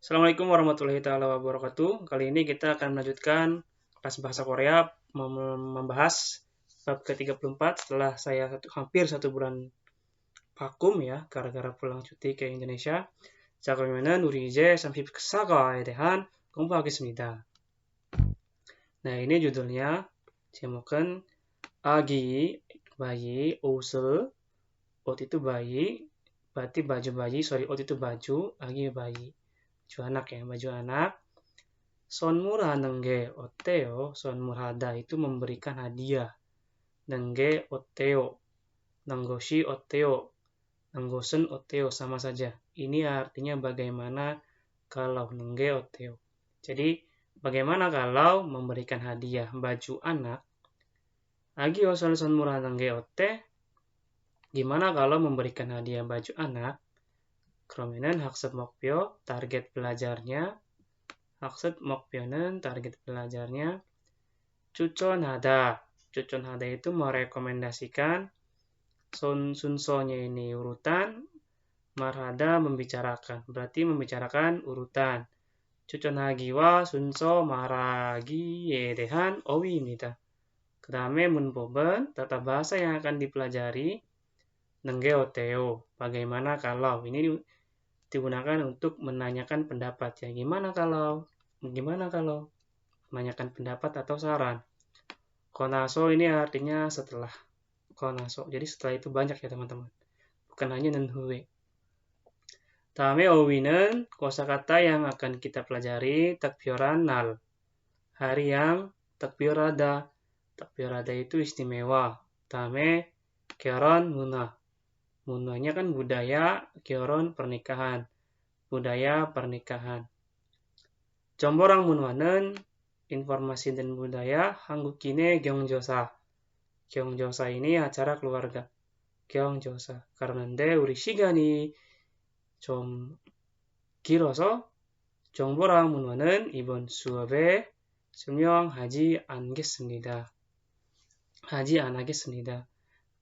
Assalamualaikum warahmatullahi taala wabarakatuh. Kali ini kita akan melanjutkan kelas bahasa Korea membahas bab ke-34 setelah saya hampir satu bulan vakum ya gara-gara pulang cuti ke Indonesia. 자, 그러면은 우리 이제 34과에 대한 공부하겠습니다. Nah, ini judulnya 제목은 아기 bayi 옷을 옷 itu bayi berarti baju bayi, 옷 itu baju, 아기 bayi baju anak ya, baju anak. 선물하는 게 어때요? 선물하다 itu memberikan hadiah. 는 게 어때요? 는 것이 어때요? 는 것은 어때요? Sama saja. Ini artinya bagaimana kalau 는 게 어때요? Jadi, bagaimana kalau memberikan hadiah baju anak? 아기 옷을 선물하는 게 어때? Gimana kalau memberikan hadiah baju anak? 그러면은 학습 목표, target belajarnya 학습 목표는 target belajarnya 추천하다. 추천하다 itu merekomendasikan. 순서nya ini urutan. 말하다 membicarakan. Berarti membicarakan urutan. 추천하기와 순서 말하기에 대한 어휘입니다. 그 다음에 문법은 tata bahasa yang akan dipelajari. 능게 어때요? Bagaimana kalau? Ini digunakan untuk menanyakan pendapat ya. Gimana kalau? Menanyakan pendapat atau saran. Konaso ini artinya setelah. Konaso. Jadi setelah itu banyak ya teman-teman. Bukan hanya nenhuwe. 다음에 어휘는 kosakata yang akan kita pelajari takbiran nal. Hari yang takbirada. Takbirada itu istimewa. 다음에 결혼 문화. Munanya kan budaya, 결혼 pernikahan. Budaya pernikahan. 정보랑 문화는 informasi dan budaya, 한국인의 경조사. 경조사 ini acara keluarga. 경조사. 그런데 우리 시간이 좀 길어서 정보랑 문화는 이번 수업에 설명하지 않겠습니다.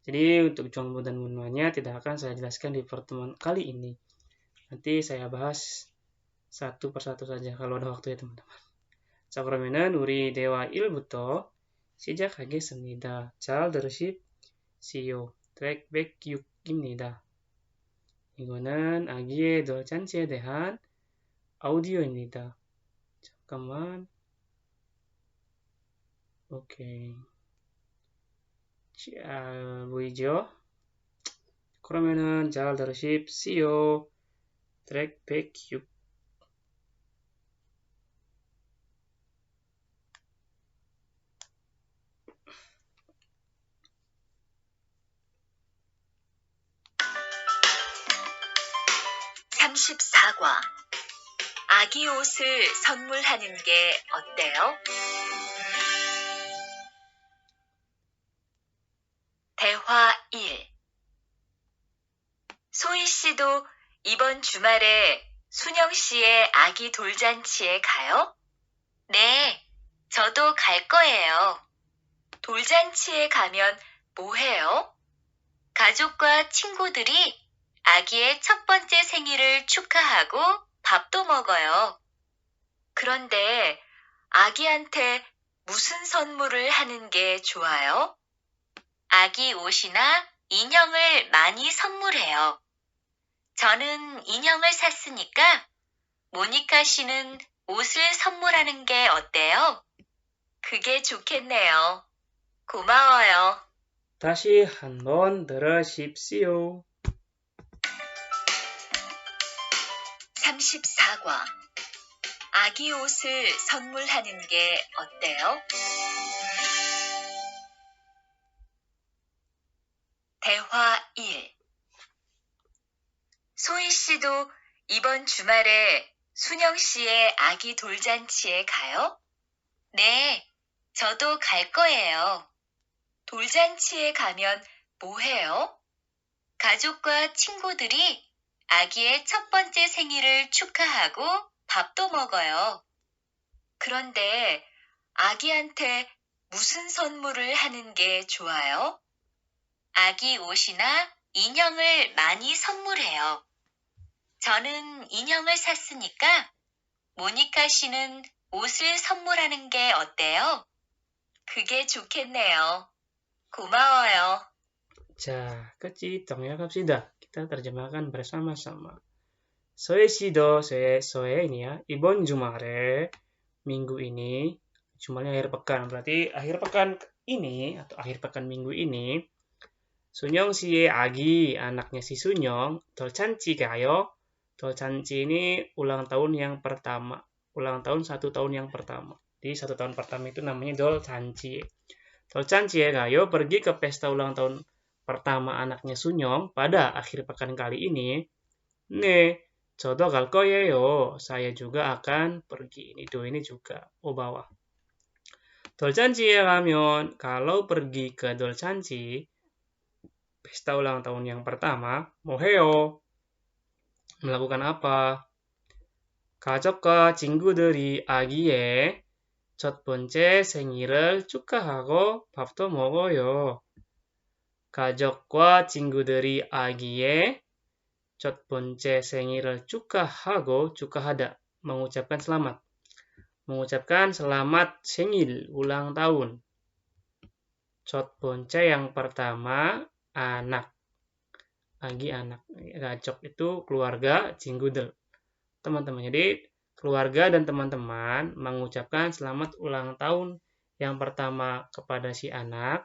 Jadi untuk 정보 dan 문화nya tidak akan saya jelaskan di pertemuan kali ini. Nanti saya bahas satu persatu saja kalau ada waktu ya teman-teman. 자, 그러면은 우리 대화 1부터 시작하겠습니다. 잘 들으십시오. 트랙 106입니다. 이거는 아기의 돌잔치에 대한 아우디오입니다. 잠깐만. 오케이. 잘 보이죠? 그러면은 잘 들으십시오. 트랙 106. (34과) 아기 옷을 선물하는 게 어때요? 대화 1. 소희 씨도 이번 주말에 순영 씨의 아기 돌잔치에 가요? 네, 저도 갈 거예요. 돌잔치에 가면 뭐 해요? 가족과 친구들이 아기의 첫 번째 생일을 축하하고 밥도 먹어요. 그런데 아기한테 무슨 선물을 하는 게 좋아요? 아기 옷이나 인형을 많이 선물해요. 저는 인형을 샀으니까 모니카 씨는 옷을 선물하는 게 어때요? 그게 좋겠네요. 고마워요. 다시 한번 들으십시오. 34과 아기 옷을 선물하는 게 어때요? 대화 1. 소희 씨도 이번 주말에 순영 씨의 아기 돌잔치에 가요? 네, 저도 갈 거예요. 돌잔치에 가면 뭐 해요? 가족과 친구들이 아기의 첫 번째 생일을 축하하고 밥도 먹어요. 그런데 아기한테 무슨 선물을 하는 게 좋아요? 아기 옷이나 인형을 많이 선물해요. 저는 인형을 샀으니까 모니카 씨는 옷을 선물하는 게 어때요? 그게 좋겠네요. 고마워요. 자, kecitong ya kapsida. Kita terjemahkan bersama-sama. Soesido, soe ini ya. Ibon Jumare, minggu ini. Jumalnya akhir pekan. Berarti akhir pekan ini, atau akhir pekan minggu ini, Sunyong siye agi, anaknya si Sunyong, dolcanci kayo. Dolcanci ini ulang tahun yang pertama. Ulang tahun 1 tahun yang pertama. Di 1 tahun pertama itu namanya dolcanci. Dolcanci kayo pergi ke pesta ulang tahun pertama anaknya Sunyong pada akhir pekan kali ini. Ne, 저도 갈 거예요. Saya juga akan pergi. Ini juga. Oh, bawah. 돌잔치에 가면, kalau pergi ke 돌잔치, pesta ulang tahun yang pertama, 뭐 해요? melakukan apa? 가족과 친구들이 아기의 첫 번째 생일을 축하하고 밥도 먹어요. 가족과 친구들이 아기의 첫 번째 생일을 축하하고, 축하하다, mengucapkan selamat. Mengucapkan selamat 생일, ulang tahun. 첫 번째 yang pertama, anak. Agi anak. Gajok itu keluarga, 친구들. Teman-teman. Jadi keluarga dan teman-teman mengucapkan selamat ulang tahun yang pertama kepada si anak.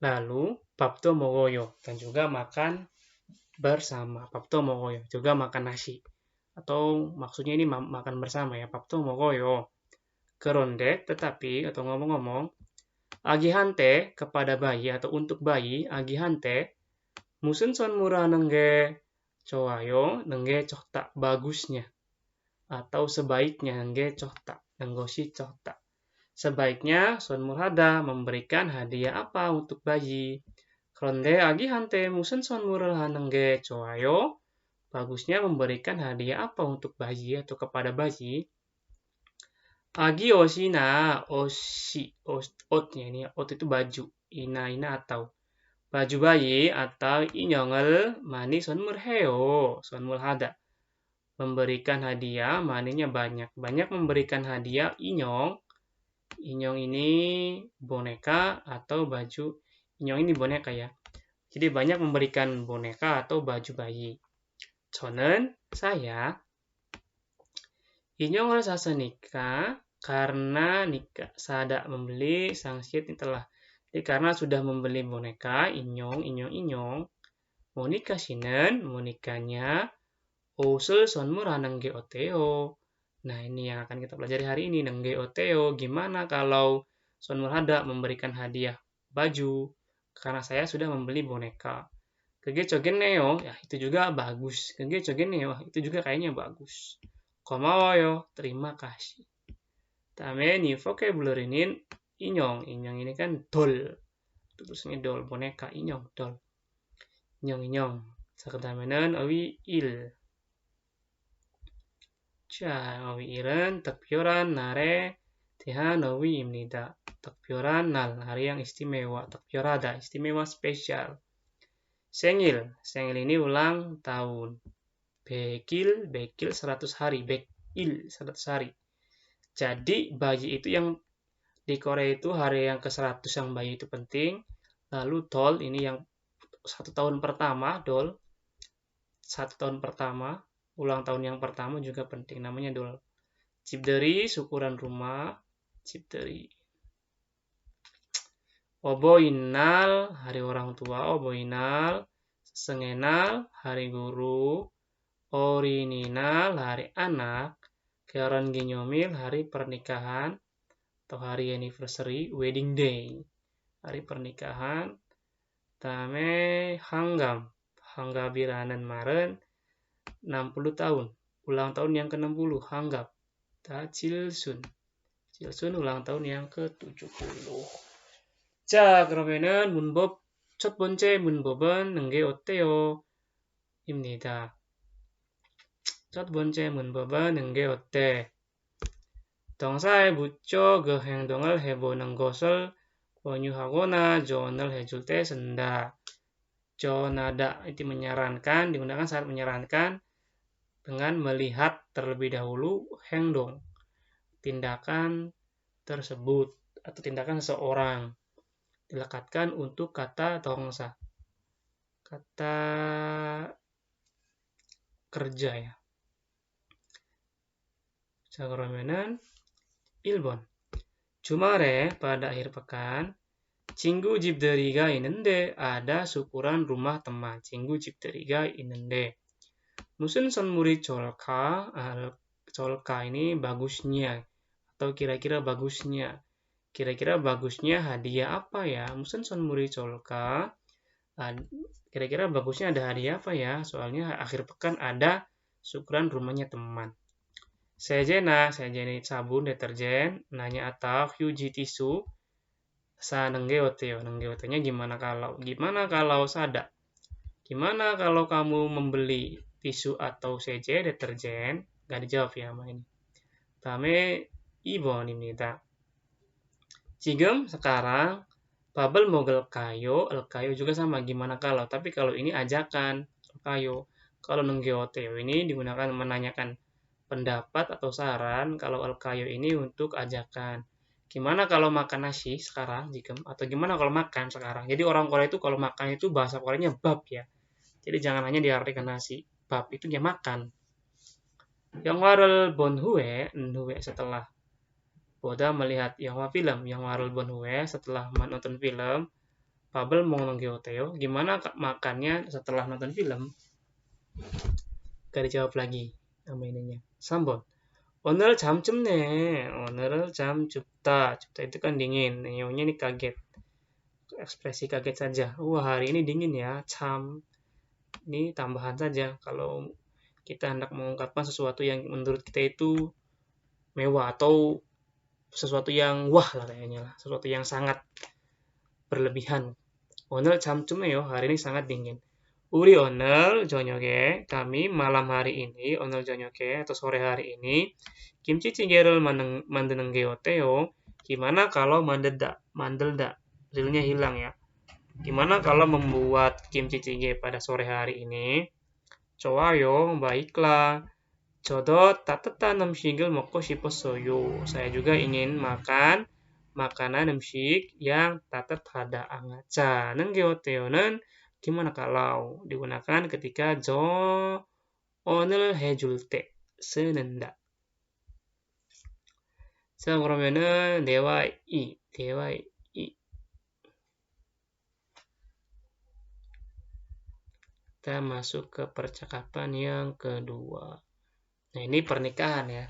Lalu 밥도 먹어요, dan juga makan bersama. 밥도 먹어요, juga makan nasi. Atau maksudnya ini makan bersama ya. 밥도 먹어요. Keronde, tetapi, atau ngomong-ngomong, 아기한테, kepada bayi atau untuk bayi, 아기한테 무슨 선물 하는 게 좋아요? 하는 게 좋다, bagusnya. Atau sebaiknya, 하는 게 좋다, 하는 것이 좋다. Sebaiknya 선물하다, memberikan hadiah apa untuk bayi. 그런데 아기한테 무슨 선물을 하는 게 좋아요? Bagusnya memberikan hadiah apa untuk bayi atau kepada bayi. 아기 옷이나 옷nya ini, 옷 itu baju. ina atau baju bayi atau 인형을 많이 선물해요. 선물하다. Memberikan hadiah, maninya banyak. Banyak memberikan hadiah 인형. 인형 ini boneka atau baju. 인형 ini boneka ya. Jadi banyak memberikan boneka atau baju bayi. 저는, saya, 인형을 샀으니까 karena nikah sada membeli sangsiet telah. Jadi karena sudah membeli boneka 인형. 모니카 씨는, monikanya 옷을 선물하는 게 어때요? Nah, ini yang akan kita pelajari hari ini. 게 어때요? Gimana kalau 선물하다, memberikan hadiah baju? Karena saya sudah membeli boneka. 그게 좋겠네요. Ya, itu juga bagus. 그게 좋겠네요. Itu juga kayaknya bagus. 고마워요. terima kasih. 다음에 이 vocabulary는 인형. 인형 ini kan doll. Tulisannya doll, boneka, 인형, doll. 인형. 자, 그 다음에는 어휘일. 자, 어휘일은 특별한 날에 대한 어휘입니다. 특별한 날, hari yang istimewa. 특별하다, istimewa, spesial. 생일, 생일 ini ulang tahun. Bekil 100 hari. Bekil 100 hari. Jadi bayi itu yang di Korea itu hari yang ke-100 yang bayi itu penting. Lalu doll ini yang 1 tahun pertama, doll. 1 tahun pertama, ulang tahun yang pertama juga penting. Namanya doll. 집들이, syukuran rumah. 집들이. 어버이날, hari orang tua. 어버이날. 스승의날, hari guru. 어린이날, hari anak. 결혼기념일, hari pernikahan atau hari anniversary, wedding day, hari pernikahan. 다음에 한갑, 한갑이라는 말은 60 tahun, ulang tahun yang ke-60, 한갑. 칠순, 칠순 ulang tahun yang ke-70. 자, 그러면은 문법, 첫 번째 문법은 게 어때요? 입니다. 첫 번째 문법은 게 어때? 동사에 붙여 그 행동을 해보는 것을 권유하거나 조언을 해줄 때 쓴다. 조언하다 itu menyarankan, digunakan saat menyarankan. dengan melihat terlebih dahulu 행동, tindakan tersebut atau tindakan seseorang. Dilekatkan untuk kata 동사, kata kerja ya. 자, 그러면은 1번. 주말에 pada akhir pekan 친구 집들이가 있는데 ada syukuran rumah teman. 친구 집들이가 있는데 무슨 선물이 좋을까? 좋을까 ini bagusnya atau kira-kira bagusnya. Kira-kira bagusnya hadiah apa ya? 무슨 선물이 좋을까? Kira-kira bagusnya ada hadiah apa ya? Soalnya akhir pekan ada syukuran rumahnya teman. 세제나, 세제니 sabun, deterjen, nanya atau 휴지 tisu, sa는 게 어때요? 는 게 어때냐? Gimana kalau sada? Gimana kalau kamu membeli tisu atau seje, deterjen? Gak dijawab ya sama ini. 다음에 2번입니다. 지금, sekarang, babel 먹을까요? Elkayo juga sama, gimana kalau? Tapi kalau ini ajakan, elkayo. Kalau nenggeoteo ini digunakan menanyakan pendapat atau saran. Kalau elkayo ini untuk ajakan. Gimana kalau makan nasi sekarang, jikem? Atau gimana kalau makan sekarang? Jadi orang Korea itu kalau makan itu bahasa Koreanya bab ya. Jadi jangan hanya diartikan nasi. Bab itu dia makan. 영화를 본 후에 setelah 보다 melihat 영화 film. 영화를 본 후에 setelah menonton film. 밥을 먹는 게 어때요? Gimana makannya setelah nonton film? Gak dijawab lagi sama ininya. 3번. 오늘 잠 춥네. 오늘은 잠 춥다. 춥다 itu kan dingin. Neonya ini kaget. Ekspresi kaget saja. Wah, hari ini dingin ya. 참. Ini tambahan saja. Kalau kita hendak mengungkapkan sesuatu yang menurut kita itu mewah atau sesuatu yang wah lah kayaknya lah. Sesuatu yang sangat berlebihan. 오늘 잠 춥네요. hari ini sangat dingin. 우리 오늘 저녁에 kami malam hari ini 오늘 저녁에 atau sore hari ini 김치찌개를 만드는 게 어때요? Gimana kalau 만들다 rilnya hilang ya. Gimana kalau membuat kimchi jjigae pada sore hari ini? 좋아요, baiklah. 저도 따뜻한 음식을 먹고 싶었어요. Saya juga ingin makan makanan 음식 yang 따뜻하다, hangat. 자, 는 게 어때요는 gimana kalau digunakan ketika 조언을 해줄 때 쓰는다. 자, 그러면은 대화 2. Kita masuk ke percakapan yang kedua. Nah, ini pernikahan ya.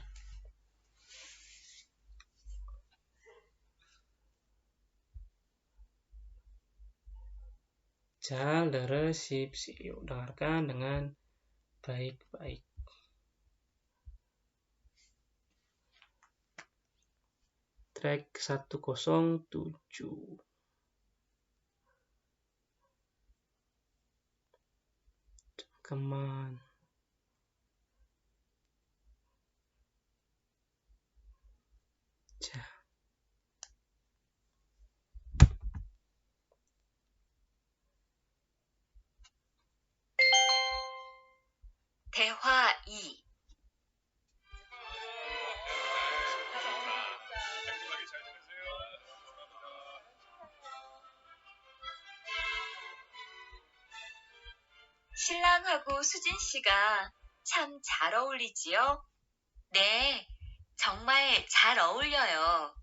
잘 들으십시오. Dengarkan dengan baik-baik. Track 107. 잠깐만. 자. 대화 2. 신랑하고 수진 씨가 참 잘 어울리지요? 네, 정말 잘 어울려요.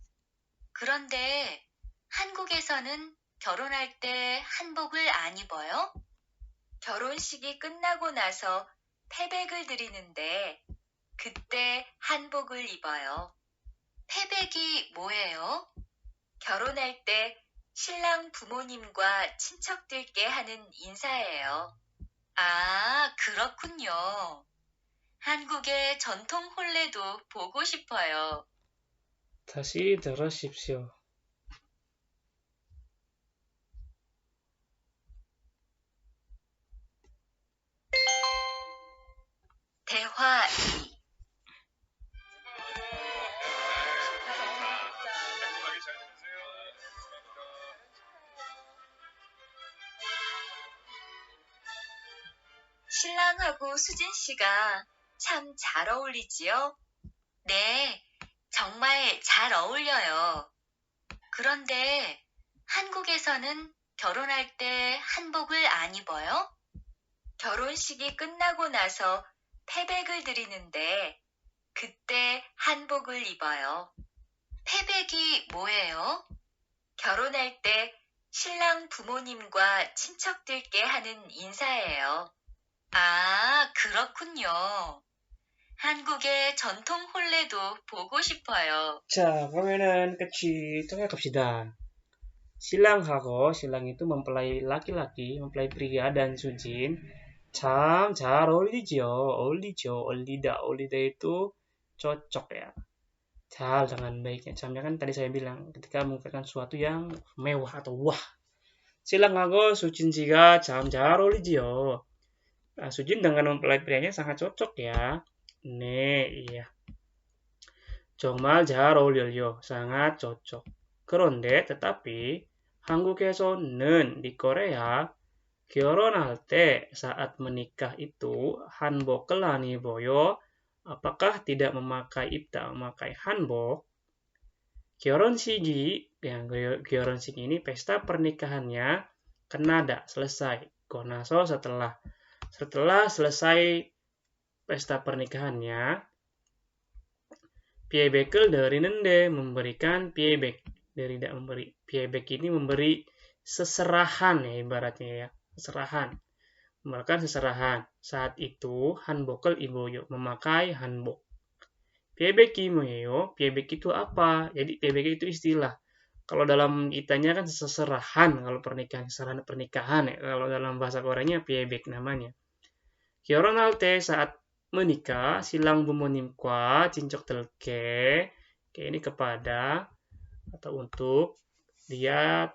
그런데 한국에서는 결혼할 때 한복을 안 입어요? 결혼식이 끝나고 나서 패백을 드리는데 그때 한복을 입어요. 패백이 뭐예요? 결혼할 때 신랑 부모님과 친척들께 하는 인사예요. 아, 그렇군요. 한국의 전통 혼례도 보고 싶어요. 다시 들으십시오. 대화 2. 신랑하고 수진 씨가 참 잘 어울리지요? 네, 정말 잘 어울려요. 그런데 한국에서는 결혼할 때 한복을 안 입어요? 결혼식이 끝나고 나서 패백을 드리는데 그때 한복을 입어요. 패백이 뭐예요? 결혼할 때 신랑 부모님과 친척들께 하는 인사예요. 아, 그렇군요. 한국의 전통 혼례도 보고 싶어요. 자, 그러면은 끝이 갑시다. 신랑 itu mempelai laki-laki, mempelai pria dan sujin 참 잘 어울리죠. 어울리다 itu cocok ya. 잘 dengan baiknya. Camnya kan tadi saya bilang ketika mengungkapkan sesuatu yang mewah atau wah. 신랑하고 수진 씨가 참 잘 어울리지요. Nah, sujin dengan mempelai prianya sangat cocok ya. 네, iya. 정말 잘 어울려요. sangat cocok. 그런데 tetapi 한국에서는 di Korea 결혼할 때 saat menikah itu hanbok을 안 입어요. Apakah tidak memakai hanbok? 결혼식이 yang 결혼식 ini pesta pernikahannya Kanada selesai. Konaso setelah selesai pesta pernikahannya piebek을 드리는데 memberikan piebek dari tidak memberi. Piebek ini memberi seserahan ya ibaratnya ya. Seserahan. Memberikan seserahan. Saat itu hanbok을 입어요. memakai hanbok. Piebeki 뭐예요? Piebek itu apa? Jadi piebek itu istilah. Kalau dalam kitanya kan seserahan kalau pernikahan, seserahan pernikahan ya. Kalau dalam bahasa Koreanya piebek namanya. 결혼할 때 saat menikah silang bumonim과 친척들께 ini kepada atau untuk dia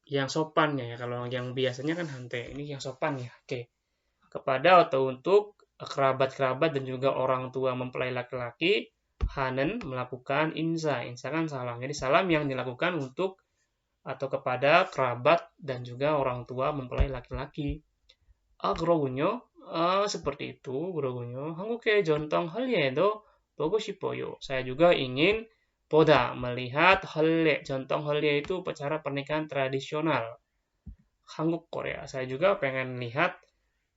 yang sopannya ya. Kalau yang biasanya kan hante, ini yang sopan ya. Oke. Kepada atau untuk kerabat-kerabat dan juga orang tua mempelai laki-laki hanen melakukan insa. Insa kan salam. Jadi salam yang dilakukan untuk atau kepada kerabat dan juga orang tua mempelai laki-laki. 그러군요. seperti itu, 그러군요. 한국의 전통 할례도 보고 싶어요. Saya juga ingin melihat 할례. 전통 할례 itu upacara pernikahan tradisional. 한국 Korea. Saya juga pengen lihat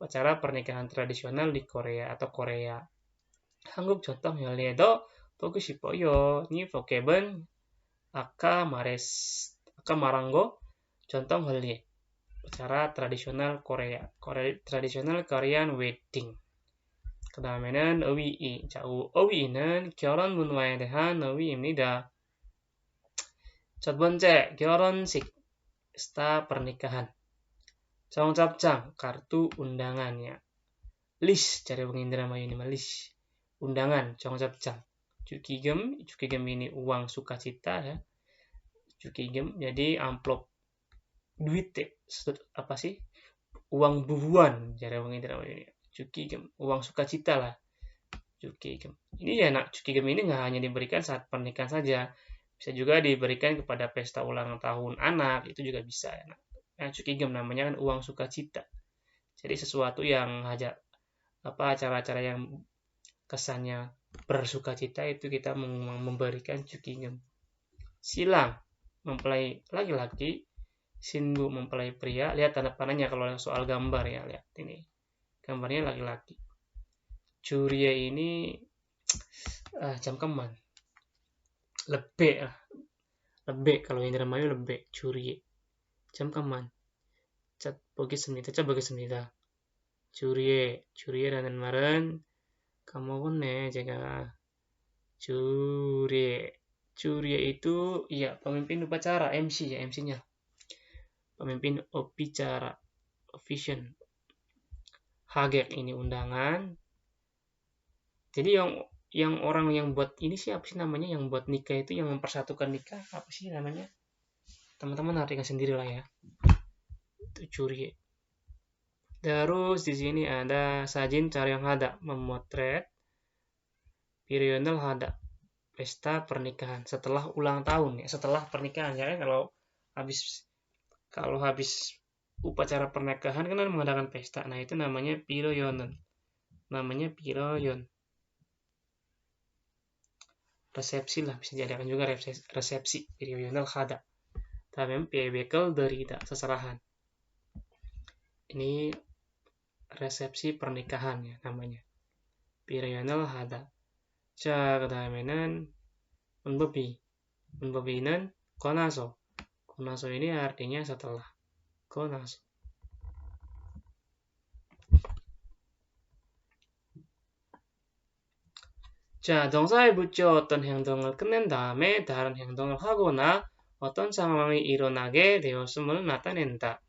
upacara pernikahan tradisional di Korea atau Korea. 한국 전통 할례도 보고 싶어요. 이 vocab은 아까 말한 거 전통 할례. Upacara tradisional Korea. tradisional Korean wedding. 그 다음에는 어휘이. 자, 어휘는 결혼 문화에 대한 어휘입니다. 첫 번째, 결혼식. pesta pernikahan. 정접장, kartu undangannya. list, cari penginderama ini list. Undangan, 정접장. Jukigem ini uang sukacita ya. Jukigem, jadi amplop duit ya. Apa sih? Uang bubuan, cari penginderama ini. Jukigem, uang sukacita lah. Jukigem. Ini ya nak, jukigem ini nggak hanya diberikan saat pernikahan saja. Bisa juga diberikan kepada pesta ulang tahun anak, itu juga bisa ya nak. Jukigem namanya kan uang sukacita. Jadi sesuatu yang acara-acara yang kesannya bersukacita itu kita memberikan jukigem. Silang mempelai laki-laki, sinbu mempelai pria. Lihat tanda panahnya kalau soal gambar ya, lihat ini. Gambarnya laki-laki. Curie ini camkeman. Lebih kalau yang diramayu lebih curie. 잠깐만. 자, 보겠습니다. 주리에라는 말은 까먹었네, 제가. 주리에 itu ya pemimpin upacara, MC ya, MC-nya. Pemimpin upacara, official. Hagek ini undangan. Jadi yang orang yang buat ini siapa sih namanya, yang buat nikah itu, yang mempersatukan nikah, apa sih namanya? Teman-teman artikan sendiri lah ya. Itu curi. Terus di sini ada sajin yang hada, memotret periode hada, pesta pernikahan setelah ulang tahun ya, setelah pernikahan ya. Kalau habis upacara pernikahan kan mengadakan pesta. Nah, itu namanya periode. namanya piroyon. Resepsi lah, bisa diadakan juga resepsi, piroyonal hada. Tapi bekel derita, seserahan. Ini resepsi pernikahan ya namanya. piroyonal hada. 자, 그 다음에는 문법비. 문법비는 거나서. 거나서 ini artinya setelah. 거나서. 자, 동사에 붙여 어떤 행동을 끝낸 다음에 다른 행동을 하거나 어떤 상황이 일어나게 되었음을 나타낸다.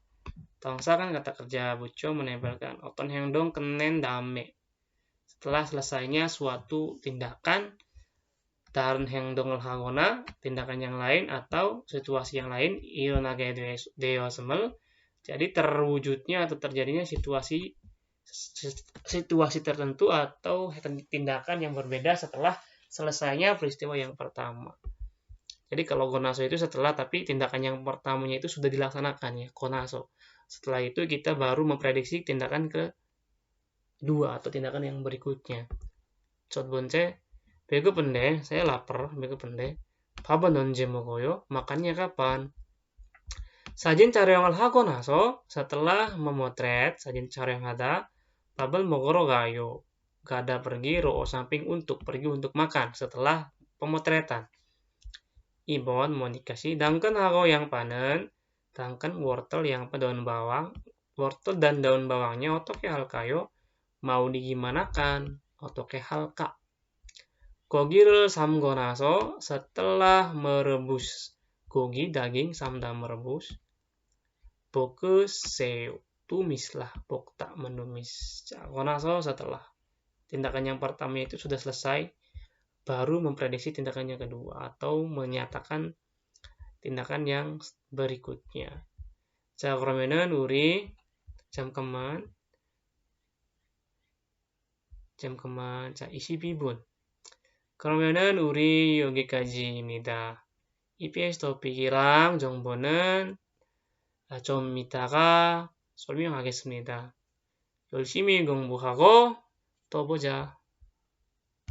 동사 kan kata kerja 붙여 menempelkan 어떤 행동 끝낸 다음에 setelah selesainya suatu tindakan dalam 행동을 하거나 tindakan yang lain atau situasi yang lain 일어나게 되었음을 jadi terwujudnya atau terjadinya situasi tertentu atau tindakan yang berbeda setelah selesainya peristiwa yang pertama. Jadi kalau gonaso itu setelah tapi tindakan yang pertamanya itu sudah dilaksanakan ya, gonaso. Setelah itu kita baru memprediksi tindakan kedua atau tindakan yang berikutnya. 첫 번째, 배고픈데, saya lapar, 배고픈데, 밥은 언제 먹어요? Makannya kapan? 사진 촬영을 하고 나서 setelah memotret 사진 촬영하다 밥을 먹으러 가요. Gada pergi, ro'o samping untuk, pergi untuk makan setelah pemotretan. 2번 mau dikasih 당근하고 양파는 당근 wortel 양파 daun bawang wortel dan daun bawangnya 어떻게 할까요? mau digimanakan 어떻게 할까? 고기를 삶고 나서 setelah merebus gogi daging samda merebus 볶으세요. Tumislah, 볶다 menumis. Jago naso setelah tindakan yang pertama itu sudah selesai, baru memprediksi tindakan yang kedua atau menyatakan tindakan yang berikutnya. 자, 그러면은 우리 잠깐만. 자, 22분. 그러면은 우리 여기까지입니다. EPS 토픽이랑 정보는 좀 이따가 설명하겠습니다. 열심히 공부하고 또 보자.